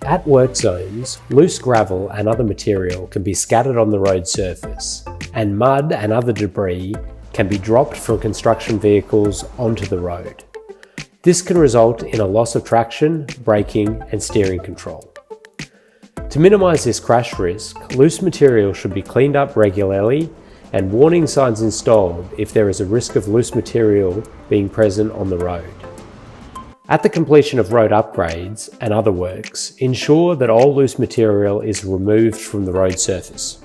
At work zones, loose gravel and other material can be scattered on the road surface, and mud and other debris can be dropped from construction vehicles onto the road. This can result in a loss of traction, braking, and steering control. To minimise this crash risk, loose material should be cleaned up regularly and warning signs installed if there is a risk of loose material being present on the road. At the completion of road upgrades and other works, ensure that all loose material is removed from the road surface.